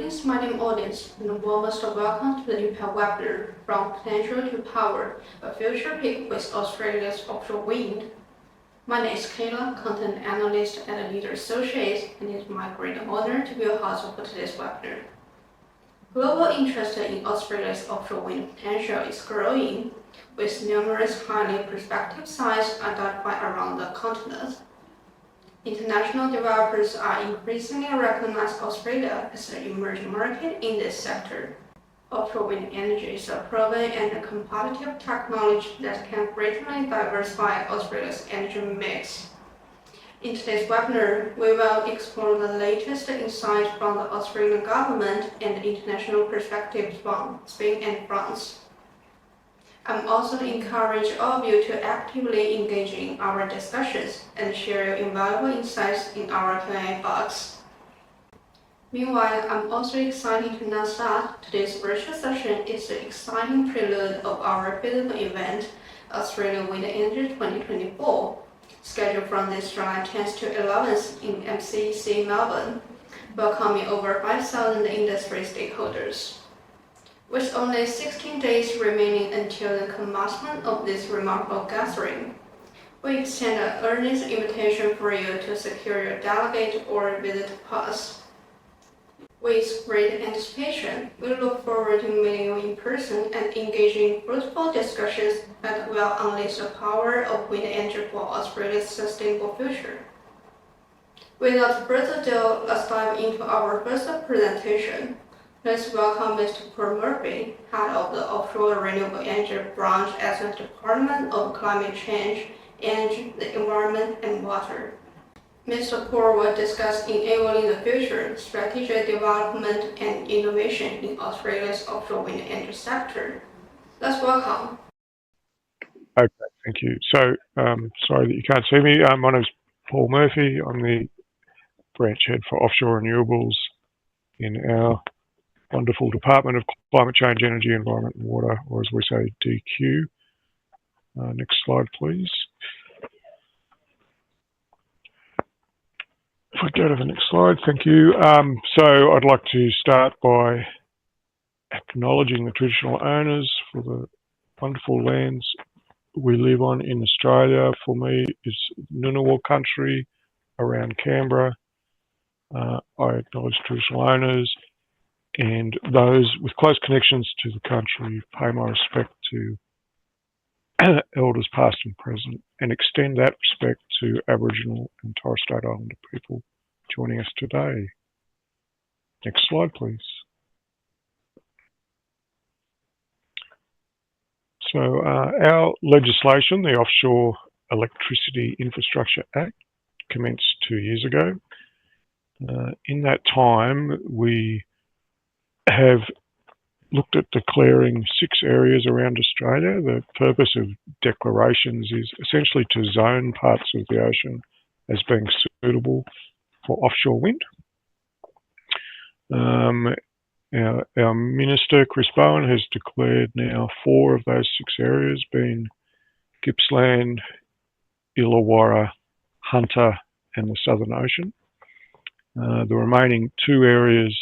Greetings, my name is Audience, and warmest welcome to the Impact webinar, From Potential to Power, a future peak with Australia's offshore wind. My name is Kayla, Content Analyst at Leader Associates, and it's my great honor to be a host for today's webinar. Global interest in Australia's offshore wind potential is growing, with numerous highly prospective sites identified around the continent. International developers are increasingly recognize Australia as an emerging market in this sector. Offshore wind energy is a proven and competitive technology that can greatly diversify Australia's energy mix. In today's webinar, we will explore the latest insights from the Australian government and international perspectives from Spain and France. I'm also encourage all of you to actively engage in our discussions and share your invaluable insights in our Q&A box. Meanwhile, I'm also excited to announce that today's virtual session is the exciting prelude of our physical event, Australian Wind Energy 2024, scheduled from this July 10th to 11th in MCC Melbourne, welcoming over 5,000 industry stakeholders. With only 16 days remaining until the commencement of this remarkable gathering, we extend an earnest invitation for you to secure your delegate or visit pass. With great anticipation, we look forward to meeting you in person and engaging in fruitful discussions that will unleash the power of wind energy for Australia's sustainable future. Without further ado, let's dive into our first presentation. Let's welcome Mr. Paul Murphy, Head of the Offshore Renewable Energy Branch at the Department of Climate Change, Energy, the Environment and Water. Mr. Paul will discuss enabling the future, strategic development and innovation in Australia's offshore wind energy sector. Let's welcome. Okay, thank you. So, sorry that you can't see me. My name is Paul Murphy. I'm the branch head for Offshore Renewables in our wonderful Department of Climate Change, Energy, Environment and Water, or as we say, DQ. Next slide, please. If I go to the next slide, thank you. So I'd like to start by acknowledging the traditional owners for the wonderful lands we live on in Australia. For me, it's Renewable country around Canberra. I acknowledge traditional owners and those with close connections to the country, pay my respect to elders past and present, and extend that respect to Aboriginal and Torres Strait Islander people joining us today. Next slide, please. So our legislation, the Offshore Electricity Infrastructure Act, commenced 2 years ago. In that time, we have looked at declaring 6 areas around Australia. The purpose of declarations is essentially to zone parts of the ocean as being suitable for offshore wind. Our Minister, Chris Bowen, has declared now 4 of those 6 areas, being Gippsland, Illawarra, Hunter and the Southern Ocean. The remaining 2 areas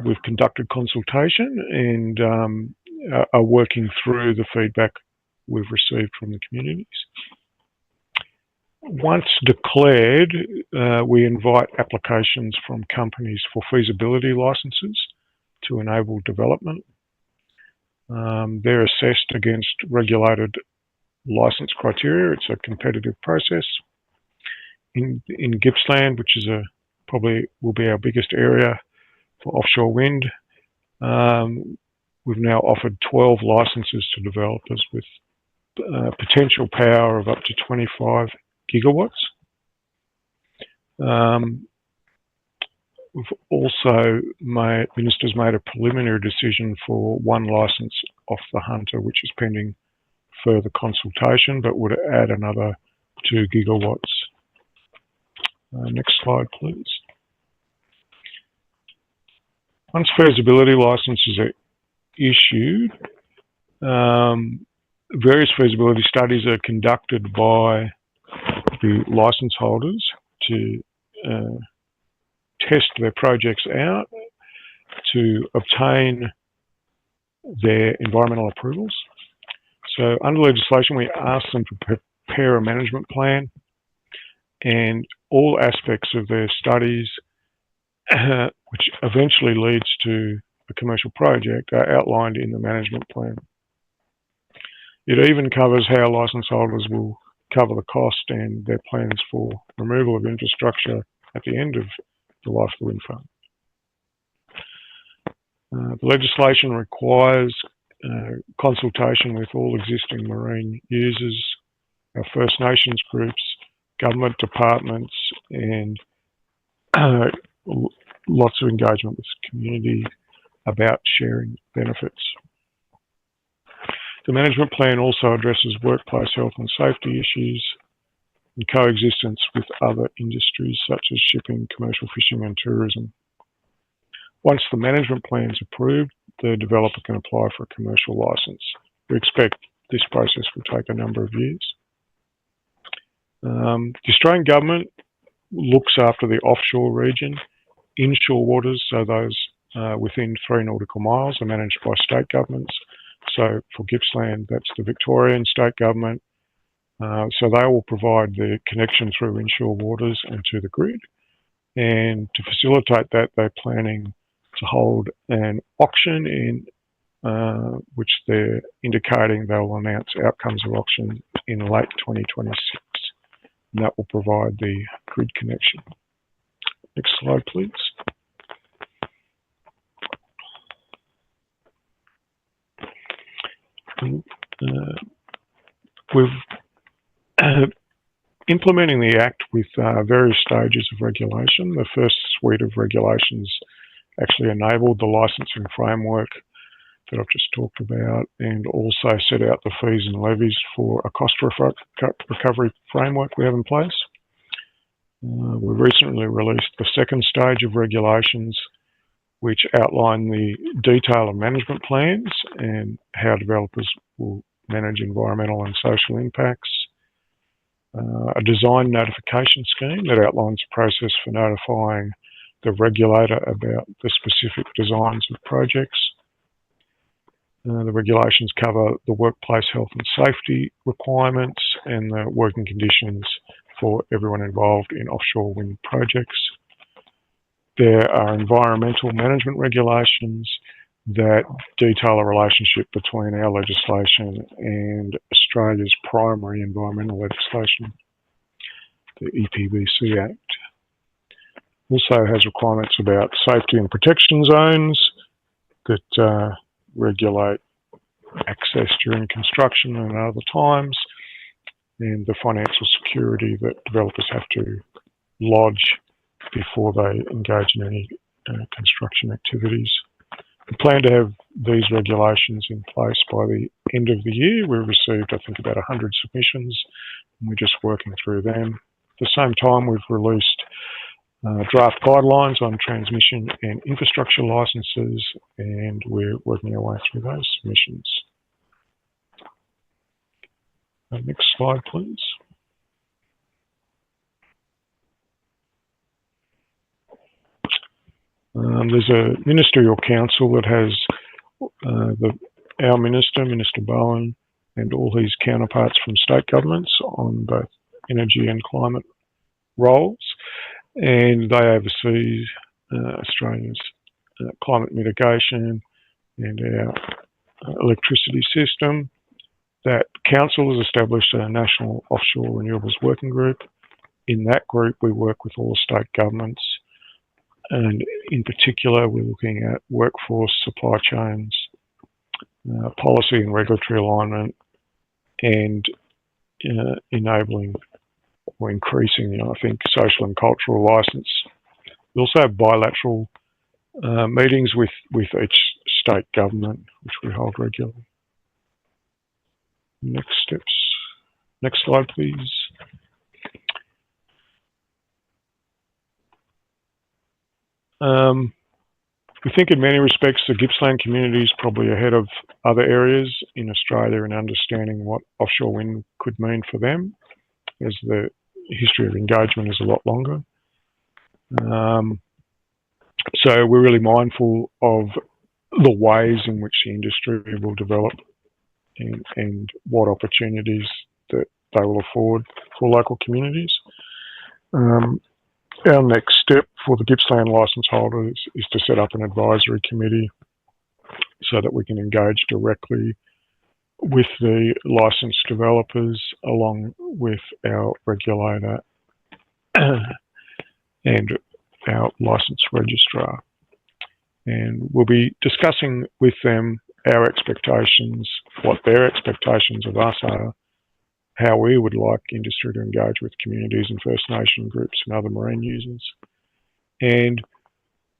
we've conducted consultation and are working through the feedback we've received from the communities. Once declared, we invite applications from companies for feasibility licenses to enable development. They're assessed against regulated license criteria. It's a competitive process. In Gippsland, which is probably will be our biggest area for offshore wind, we've now offered 12 licenses to developers with potential power of up to 25 gigawatts. We've also Minister's made a preliminary decision for 1 license off the Hunter, which is pending further consultation, but would add another 2 gigawatts. Next slide, please. Once feasibility licenses are issued, various feasibility studies are conducted by the license holders to test their projects out to obtain their environmental approvals. So under legislation, we ask them to prepare a management plan, and all aspects of their studies, which eventually leads to a commercial project, are outlined in the management plan. It even covers how licence holders will cover the cost and their plans for removal of infrastructure at the end of the life of the wind farm. The legislation requires consultation with all existing marine users, our First Nations groups, government departments, and lots of engagement with the community about sharing benefits. The management plan also addresses workplace health and safety issues and coexistence with other industries such as shipping, commercial fishing and tourism. Once the management plan is approved, the developer can apply for a commercial licence. We expect this process will take a number of years. The Australian government looks after the offshore region. Inshore waters, so those within 3 nautical miles, are managed by state governments. So for Gippsland, that's the Victorian state government. So they will provide the connection through inshore waters and to the grid. And to facilitate that, they're planning to hold an auction in which they're indicating they'll announce outcomes of auction in late 2026. And that will provide the grid connection. Next slide, please. We're implementing the Act with various stages of regulation. The first suite of regulations actually enabled the licensing framework that I've just talked about, and also set out the fees and levies for a cost recovery framework we have in place. We recently released the second stage of regulations, which outline the detail of management plans and how developers will manage environmental and social impacts. A design notification scheme that outlines the process for notifying the regulator about the specific designs of projects. The regulations cover the workplace health and safety requirements and the working conditions for everyone involved in offshore wind projects. There are environmental management regulations that detail a relationship between our legislation and Australia's primary environmental legislation, the EPBC Act. Also has requirements about safety and protection zones that regulate access during construction and other times, and the financial security that developers have to lodge before they engage in any construction activities. We plan to have these regulations in place by the end of the year. We've received, I think, about 100 submissions, and we're just working through them. At the same time, we've released draft guidelines on transmission and infrastructure licenses, and we're working our way through those submissions. Next slide, please. There's a ministerial council that has our minister, Minister Bowen, and all his counterparts from state governments on both energy and climate roles, and they oversee Australia's climate mitigation and our electricity system. That council has established a national offshore renewables working group. In that group, we work with all state governments, and in particular, we're looking at workforce, supply chains, policy and regulatory alignment, and enabling or increasing, I think, social and cultural license. We also have bilateral meetings with each state government, which we hold regularly. Next steps. Next slide, please. We think in many respects the Gippsland community is probably ahead of other areas in Australia in understanding what offshore wind could mean for them, as the history of engagement is a lot longer. So we're really mindful of the ways in which the industry will develop and what opportunities that they will afford for local communities. Our next step for the Gippsland licence holders is to set up an advisory committee so that we can engage directly with the licensed developers along with our regulator and our licence registrar. And we'll be discussing with them our expectations, what their expectations of us are, how we would like industry to engage with communities and First Nation groups and other marine users. And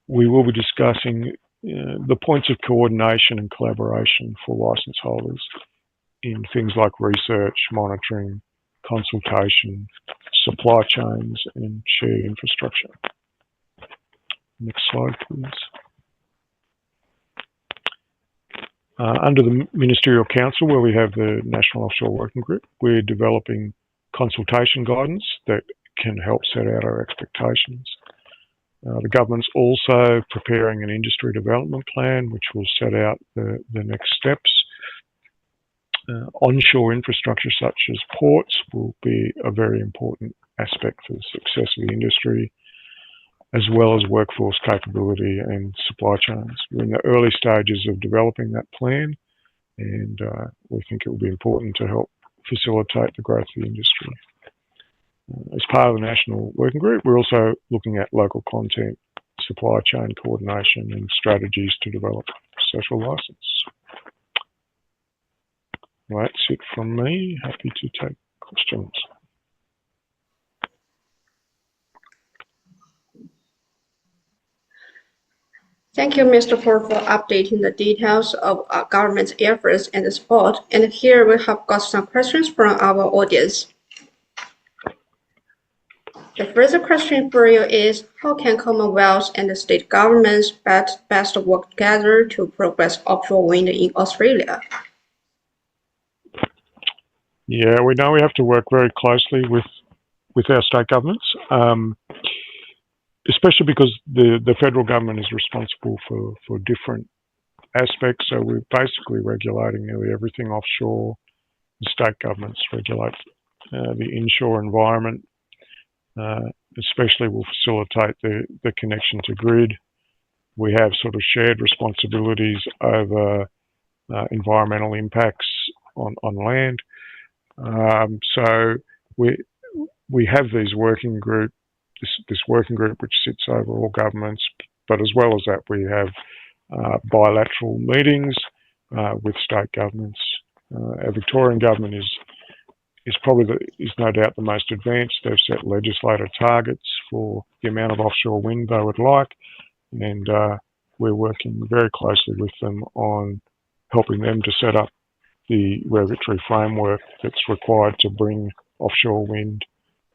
we will be discussing the points of coordination and collaboration for licence holders in things like research, monitoring, consultation, supply chains, and shared infrastructure. Next slide, please. Under the Ministerial Council, where we have the National Offshore Working Group, we're developing consultation guidance that can help set out our expectations. The government's also preparing an industry development plan, which will set out the next steps. Onshore infrastructure such as ports will be a very important aspect for the success of the industry, as well as workforce capability and supply chains. We're in the early stages of developing that plan, and we think it will be important to help facilitate the growth of the industry. As part of the National Working Group, we're also looking at local content, supply chain coordination, and strategies to develop social licence. Well, that's it from me. Happy to take questions. Thank you, Mr. Ford, for updating the details of our government's efforts and the support. And here we have got some questions from our audience. The first question for you is, how can Commonwealth and the state governments best work together to progress offshore wind in Australia? Yeah, we know we have to work very closely with our state governments, especially because the federal government is responsible for different aspects. So we're basically regulating nearly everything offshore. The state governments regulate the inshore environment, especially will facilitate the connection to grid. We have sort of shared responsibilities over environmental impacts on land. So we have these working group, this working group which sits over all governments, but as well as that we have bilateral meetings with state governments. Our Victorian government is no doubt the most advanced. They've set legislative targets for the amount of offshore wind they would like, and we're working very closely with them on helping them to set up the regulatory framework that's required to bring offshore wind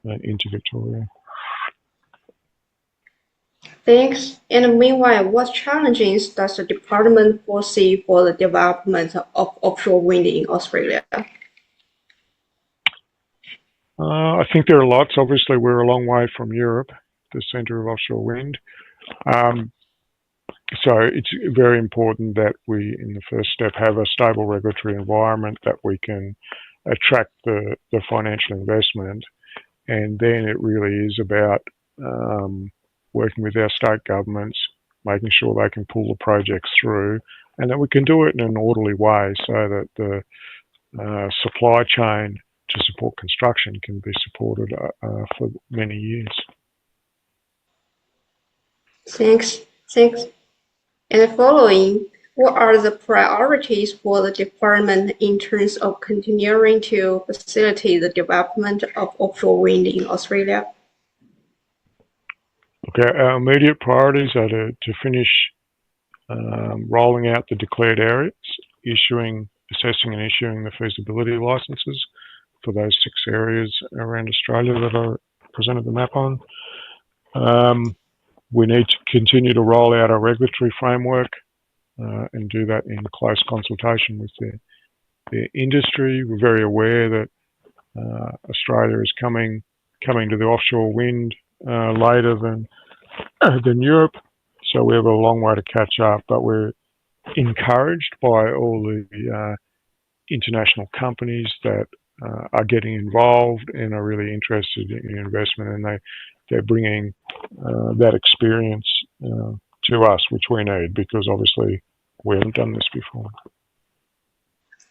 into Victoria. Thanks. And meanwhile, what challenges does the department foresee for the development of offshore wind in Australia? I think there are lots. Obviously, we're a long way from Europe, the centre of offshore wind. So it's very important that we, in the first step, have a stable regulatory environment that we can attract the financial investment. And then it really is about working with our state governments, making sure they can pull the projects through, and that we can do it in an orderly way so that the supply chain to support construction can be supported for many years. Thanks. And following, what are the priorities for the department in terms of continuing to facilitate the development of offshore wind in Australia? Okay, our immediate priorities are to finish rolling out the declared areas, assessing and issuing the feasibility licenses for those 6 areas around Australia that I presented the map on. We need to continue to roll out our regulatory framework and do that in close consultation with the industry. We're very aware that Australia is coming to the offshore wind later than Europe. So we have a long way to catch up, but we're encouraged by all the international companies that are getting involved and are really interested in investment, and they're bringing that experience to us, which we need, because obviously we haven't done this before.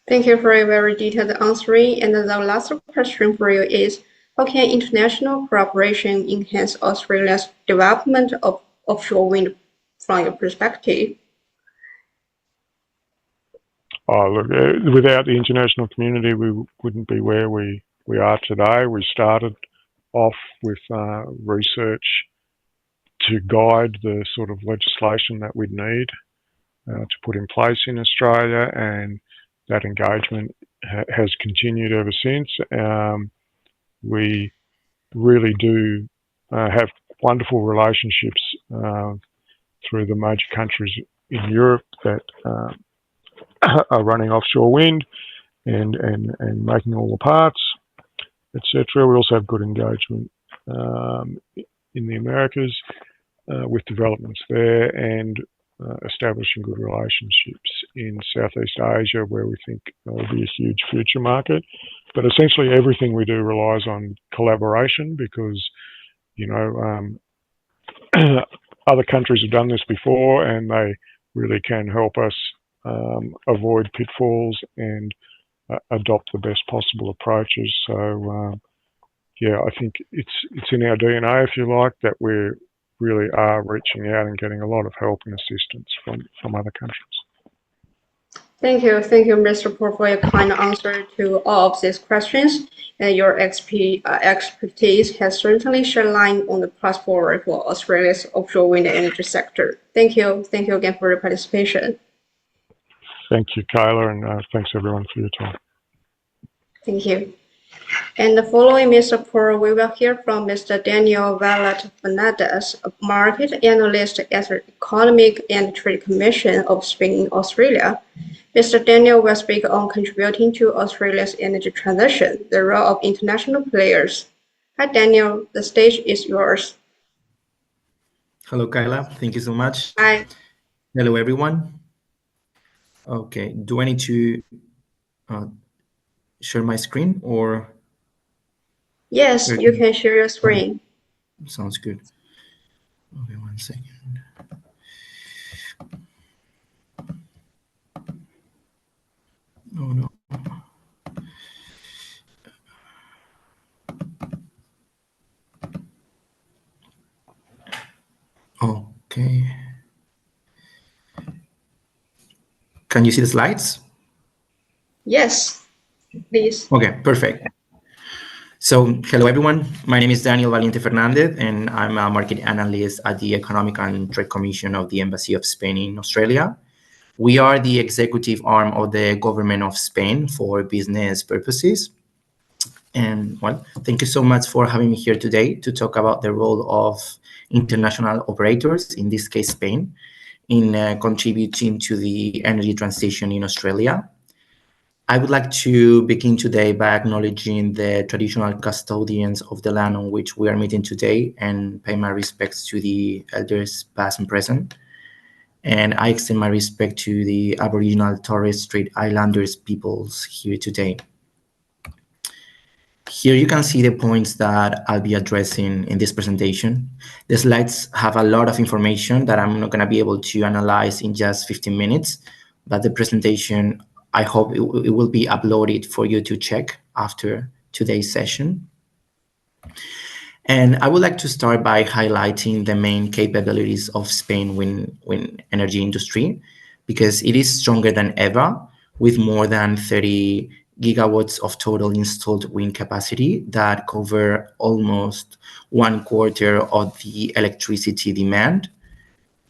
Thank you for a very detailed answering. And the last question for you is, how can international cooperation enhance Australia's development of offshore wind from your perspective? Oh, look, without the international community, we wouldn't be where we are today. We started off with research to guide the sort of legislation that we'd need to put in place in Australia, and that engagement has continued ever since. We really do have wonderful relationships through the major countries in Europe that are running offshore wind and making all the parts, etc. We also have good engagement in the Americas with developments there, and establishing good relationships in Southeast Asia, where we think will be a huge future market. But essentially everything we do relies on collaboration, because, you know, other countries have done this before, and they really can help us avoid pitfalls and adopt the best possible approaches. So yeah, I think it's in our DNA, if you like, that we really are reaching out and getting a lot of help and assistance from other countries. Thank you, Mr. Paul, for your kind answer to all of these questions. And your expertise has certainly shed light on the path forward for Australia's offshore wind energy sector. Thank you again for your participation. Thank you, Kayla, and thanks everyone for your time. Thank you. And following Mr. Paul, we will hear from Mr. Daniel Fernández, a market analyst at the Economic and Trade Commission of Spain, Australia. Mr. Daniel will speak on contributing to Australia's energy transition, the role of international players. Hi, Daniel. The stage is yours. Hello, Kayla. Thank you so much. Hi. Hello, everyone. Okay. Do I need to share my screen, or? Yes, you can share your screen. Sounds good. Okay, 1 second. Oh no. Okay. Can you see the slides? Yes, please. Okay, perfect. So, hello everyone. My name is Daniel Valiente Fernández, and I'm a market analyst at the Economic and Trade Commission of the Embassy of Spain in Australia. We are the executive arm of the government of Spain for business purposes. And well, thank you so much for having me here today to talk about the role of international operators, in this case Spain, in contributing to the energy transition in Australia. I would like to begin today by acknowledging the traditional custodians of the land on which we are meeting today, and pay my respects to the elders past and present. And I extend my respect to the Aboriginal Torres Strait Islanders peoples here today. Here you can see the points that I'll be addressing in this presentation. The slides have a lot of information that I'm not going to be able to analyze in just 15 minutes, but the presentation, I hope it will be uploaded for you to check after today's session. And I would like to start by highlighting the main capabilities of Spain wind energy industry, because it is stronger than ever, with more than 30 gigawatts of total installed wind capacity that cover almost 1/4 of the electricity demand,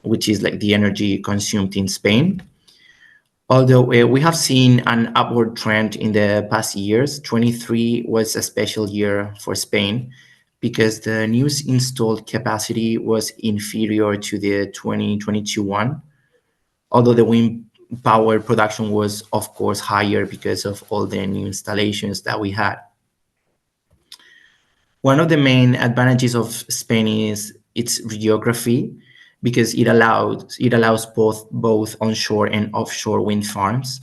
which is like the energy consumed in Spain. Although we have seen an upward trend in the past years, 23 was a special year for Spain because the new installed capacity was inferior to the 2022 one, although the wind power production was, of course, higher because of all the new installations that we had. One of the main advantages of Spain is its geography. because it allows both onshore and offshore wind farms.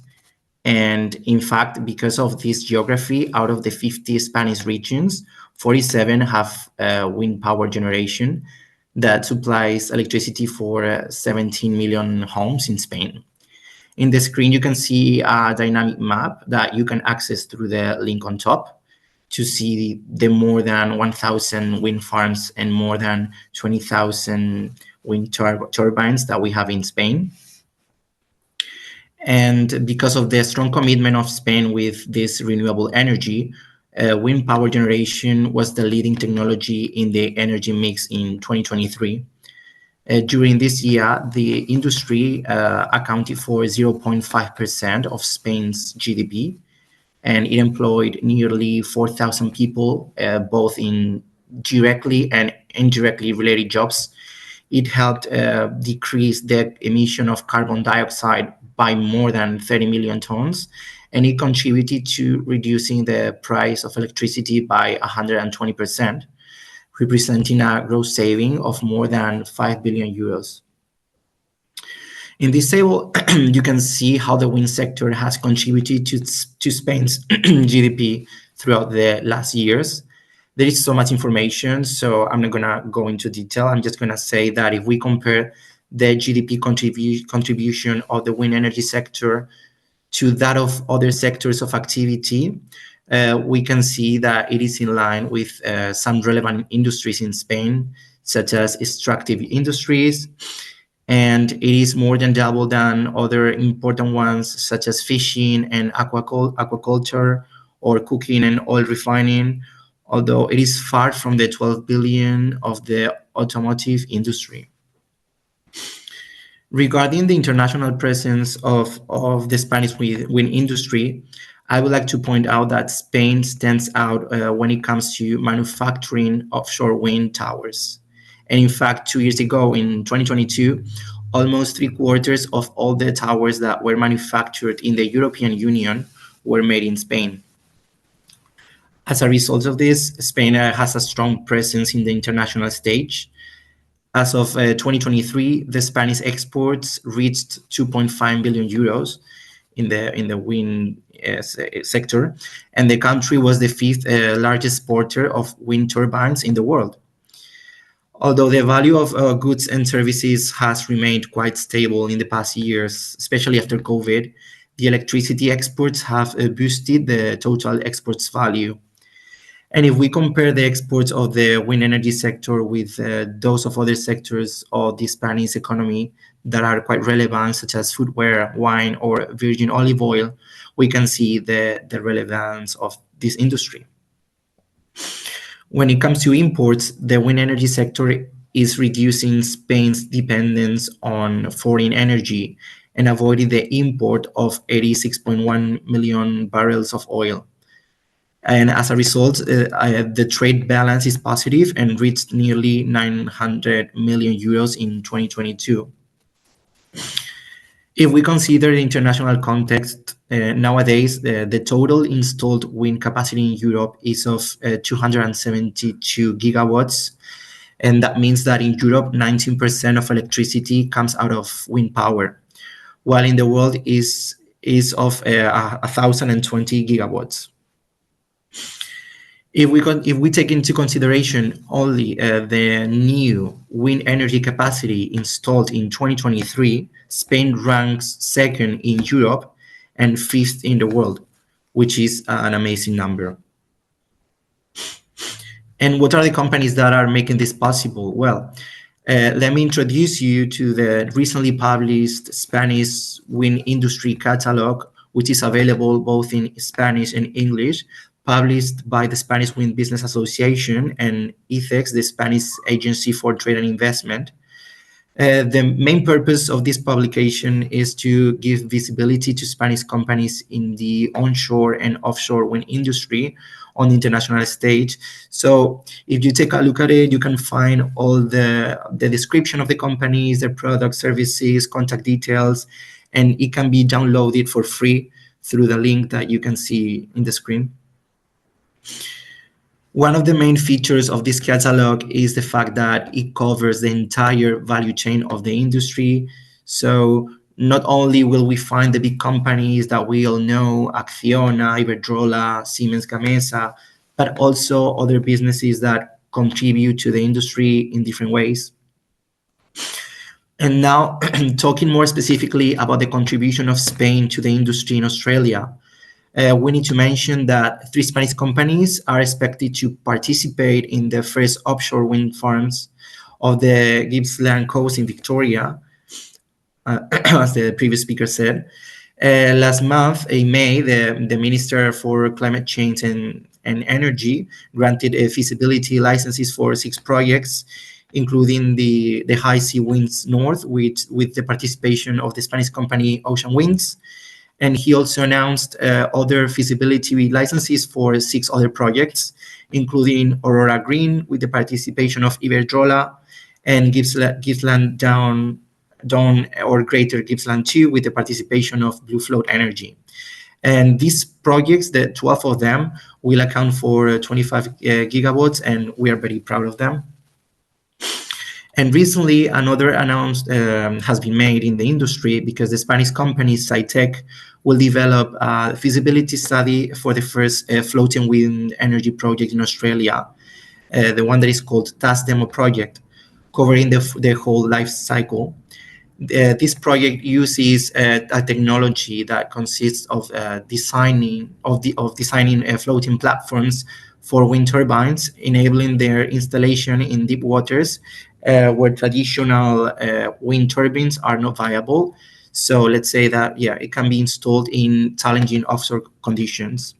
And in fact, because of this geography, out of the 50 Spanish regions, 47 have wind power generation that supplies electricity for 17 million homes in Spain. In the screen, you can see a dynamic map that you can access through the link on top to see the more than 1,000 wind farms and more than 20,000 wind turbines that we have in Spain. And because of the strong commitment of Spain with this renewable energy, wind power generation was the leading technology in the energy mix in 2023. During this year, the industry accounted for 0.5% of Spain's GDP, and it employed nearly 4,000 people, both in directly and indirectly related jobs. It helped decrease the emission of carbon dioxide by more than 30 million tons, and it contributed to reducing the price of electricity by 120%, representing a gross saving of more than 5 billion euros. In this table, you can see how the wind sector has contributed to Spain's GDP throughout the last years. There is so much information, so I'm not going to go into detail. I'm just going to say that if we compare the GDP contribution of the wind energy sector to that of other sectors of activity, we can see that it is in line with some relevant industries in Spain, such as extractive industries, and it is more than double than other important ones such as fishing and aquaculture or cooking and oil refining, although it is far from the 12 billion of the automotive industry. Regarding the international presence of the Spanish wind industry, I would like to point out that Spain stands out when it comes to manufacturing offshore wind towers. And in fact, 2 years ago, in 2022, almost 3/4 of all the towers that were manufactured in the European Union were made in Spain. As a result of this, Spain has a strong presence in the international stage. As of 2023, the Spanish exports reached 2.5 billion euros in the wind sector, and the country was the fifth largest exporter of wind turbines in the world. Although the value of goods and services has remained quite stable in the past years, especially after COVID, the electricity exports have boosted the total exports value. And if we compare the exports of the wind energy sector with those of other sectors of the Spanish economy that are quite relevant, such as footwear, wine, or virgin olive oil, we can see the relevance of this industry. When it comes to imports, the wind energy sector is reducing Spain's dependence on foreign energy and avoiding the import of 86.1 million barrels of oil. And as a result, the trade balance is positive and reached nearly 900 million euros in 2022. If we consider the international context, nowadays, the total installed wind capacity in Europe is of 272 gigawatts. And that means that in Europe, 19% of electricity comes out of wind power, while in the world is of 1,020 gigawatts. If we take into consideration only the new wind energy capacity installed in 2023, Spain ranks second in Europe and fifth in the world, which is an amazing number. And what are the companies that are making this possible? Well, let me introduce you to the recently published Spanish wind industry catalog, which is available both in Spanish and English, published by the Spanish Wind Business Association and ICEX, the Spanish Agency for Trade and Investment. The main purpose of this publication is to give visibility to Spanish companies in the onshore and offshore wind industry on the international stage. So if you take a look at it, you can find all the description of the companies, their products, services, contact details, and it can be downloaded for free through the link that you can see in the screen. One of the main features of this catalog is the fact that it covers the entire value chain of the industry. So not only will we find the big companies that we all know, Acciona, Iberdrola, Siemens Gamesa, but also other businesses that contribute to the industry in different ways. And now, talking more specifically about the contribution of Spain to the industry in Australia, we need to mention that 3 Spanish companies are expected to participate in the first offshore wind farms of the Gippsland coast in Victoria, as the previous speaker said. Last month, in May, the Minister for Climate Change and Energy granted feasibility licenses for 6 projects, including the High Sea Winds North, with the participation of the Spanish company Ocean Winds. And he also announced other feasibility licenses for 6 other projects, including Aurora Green with the participation of Iberdrola, and Gippsland Down or Greater Gippsland 2 with the participation of Blue Float Energy. And these projects, the 12 of them, will account for 25 gigawatts, and we are very proud of them. And recently, another announcement has been made in the industry because the Spanish company Scitec will develop a feasibility study for the first floating wind energy project in Australia, the one that is called TAS Demo Project, covering the whole life cycle. This project uses a technology that consists of designing floating platforms for wind turbines, enabling their installation in deep waters where traditional wind turbines are not viable. So let's say that, yeah, it can be installed in challenging offshore conditions.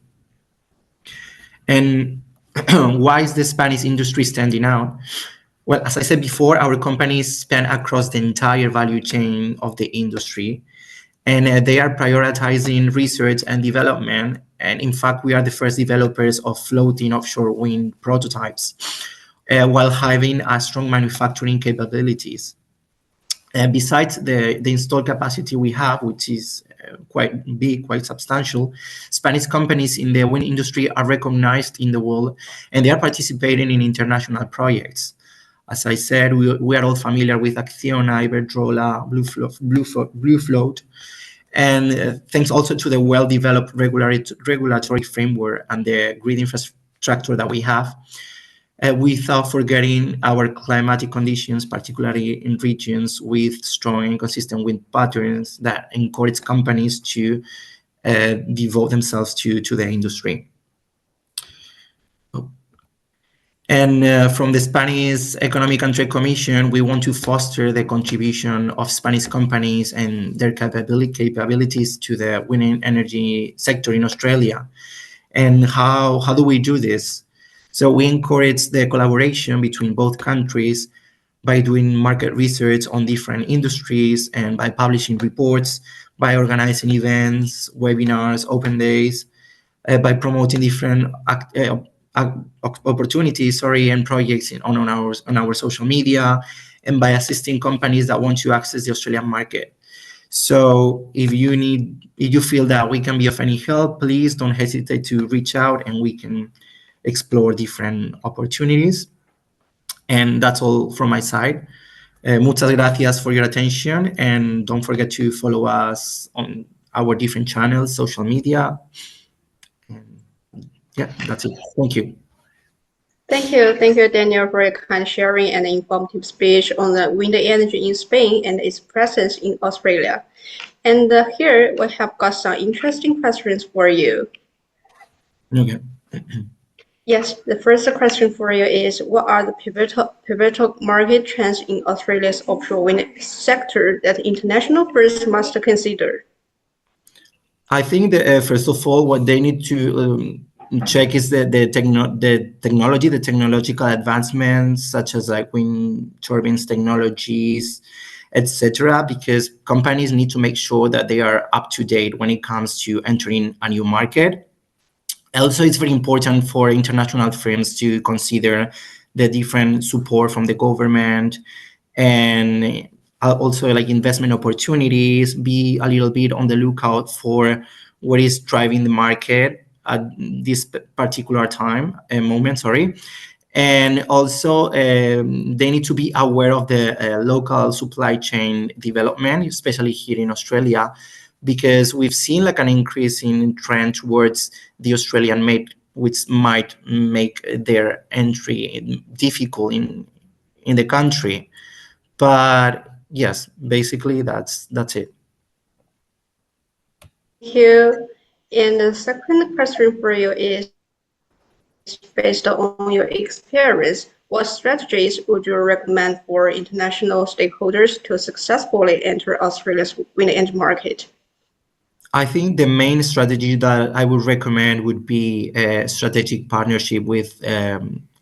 And why is the Spanish industry standing out? Well, as I said before, our companies span across the entire value chain of the industry, and they are prioritizing research and development. And in fact, we are the first developers of floating offshore wind prototypes, while having a strong manufacturing capabilities. Besides the installed capacity we have, which is quite big, quite substantial, Spanish companies in the wind industry are recognized in the world, and they are participating in international projects. As I said, we are all familiar with Acciona, Iberdrola, Blue Float, and thanks also to the well-developed regulatory framework and the grid infrastructure that we have, without forgetting our climatic conditions, particularly in regions with strong and consistent wind patterns that encourage companies to devote themselves to the industry. And from the Spanish Economic and Trade Commission, we want to foster the contribution of Spanish companies and their capabilities to the wind energy sector in Australia. And how do we do this? So we encourage the collaboration between both countries by doing market research on different industries and by publishing reports, by organizing events, webinars, open days, by promoting different opportunities, and projects on our social media, and by assisting companies that want to access the Australian market. So if you feel that we can be of any help, please don't hesitate to reach out and we can explore different opportunities. And that's all from my side. Muchas gracias for your attention, and don't forget to follow us on our different channels, social media. And yeah, that's it. Thank you. Thank you, Daniel, for your kind sharing and informative speech on the wind energy in Spain and its presence in Australia. And here we have got some interesting questions for you. Okay. Yes, the first question for you is, what are the pivotal market trends in Australia's offshore wind sector that international firms must consider? I think that first of all, what they need to check is the technology, the technological advancements, such as like wind turbines technologies, etc., because companies need to make sure that they are up to date when it comes to entering a new market. Also, it's very important for international firms to consider the different support from the government, and also like investment opportunities, be a little bit on the lookout for what is driving the market, this particular moment. And also they need to be aware of the local supply chain development, especially here in Australia, because we've seen like an increase in trend towards the Australian made, which might make their entry difficult in the country. But yes, basically that's it. Thank you. And the second question for you is, based on your experience, what strategies would you recommend for international stakeholders to successfully enter Australia's wind energy market? I think the main strategy that I would recommend would be a strategic partnership with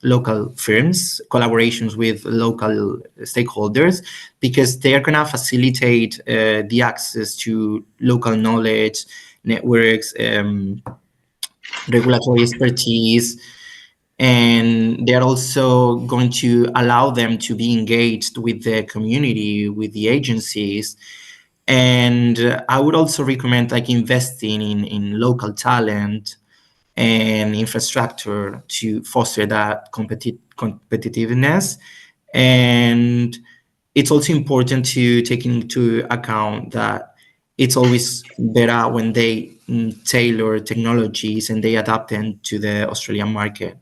local firms, collaborations with local stakeholders, because they are going to facilitate the access to local knowledge, networks, regulatory expertise, and they're also going to allow them to be engaged with the community, with the agencies. And I would also recommend like investing in local talent and infrastructure to foster that competitiveness. And it's also important to take into account that it's always better when they tailor technologies and they adapt them to the Australian market.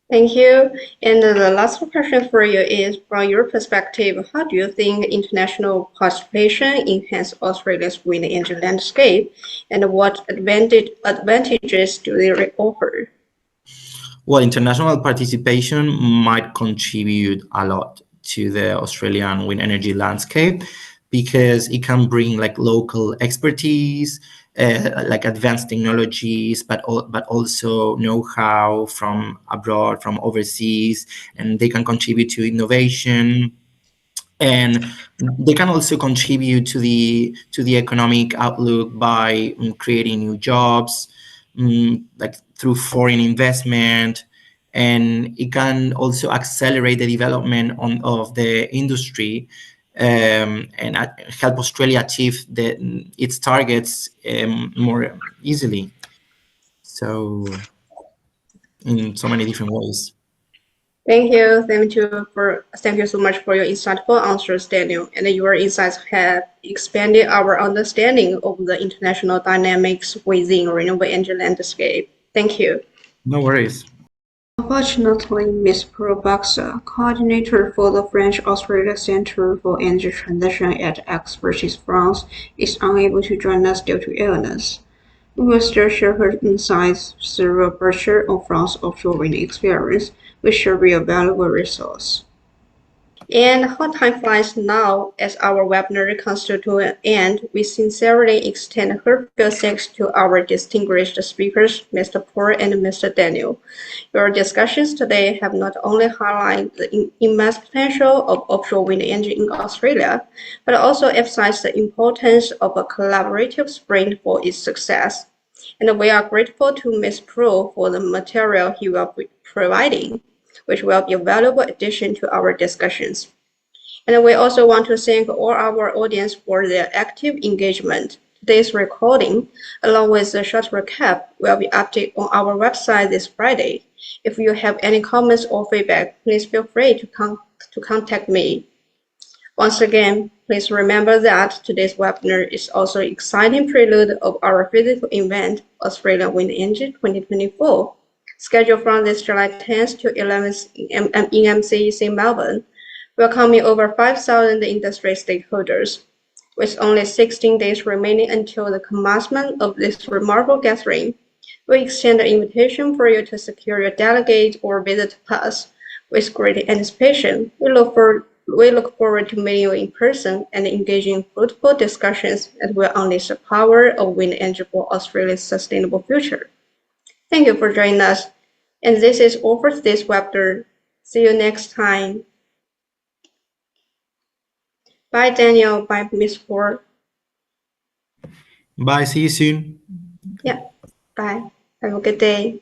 Thank you. And the last question for you is, from your perspective, how do you think international participation enhance Australia's wind energy landscape, and what advantages do they offer? Well, international participation might contribute a lot to the Australian wind energy landscape because it can bring like local expertise, like advanced technologies, but also know-how from abroad, from overseas, and they can contribute to innovation, and they can also contribute to the economic outlook by creating new jobs, like through foreign investment, and it can also accelerate the development of the industry, and help Australia achieve its targets more easily. So in so many different ways. Thank you. Thank you so much for your insightful answers, Daniel. And your insights have expanded our understanding of the international dynamics within renewable energy landscape. Thank you. No worries. Unfortunately, Ms. Probaxa, coordinator for the French-Australia Centre for Energy Transition at Expertise France, is unable to join us due to illness. We will still share her insights through a brochure on France's offshore wind experience, which should be a valuable resource. And how time flies now as our webinar comes to an end, we sincerely extend heartfelt thanks to our distinguished speakers, Mr. Paul and Mr. Daniel. Your discussions today have not only highlighted the immense potential of offshore wind energy in Australia, but also emphasized the importance of a collaborative sprint for its success. And we are grateful to Ms. Pro for the material he will be providing, which will be a valuable addition to our discussions. And we also want to thank all our audience for their active engagement. Today's recording, along with a short recap, will be updated on our website this Friday. If you have any comments or feedback, please feel free to contact me. Once again, please remember that today's webinar is also an exciting prelude of our physical event, Australian Wind Energy 2024, scheduled from this July 10th to 11th in MCEC Melbourne, welcoming over 5,000 industry stakeholders. With only 16 days remaining until the commencement of this remarkable gathering, we extend an invitation for you to secure your delegate or visit pass. With great anticipation, we look forward to meeting you in person and engaging in fruitful discussions that will unleash the power of wind energy for Australia's sustainable future. Thank you for joining us. And this is all for today's webinar. See you next time. Bye, Daniel. Bye, Ms. Ford. Bye. See you soon. Yeah. Bye. Have a good day.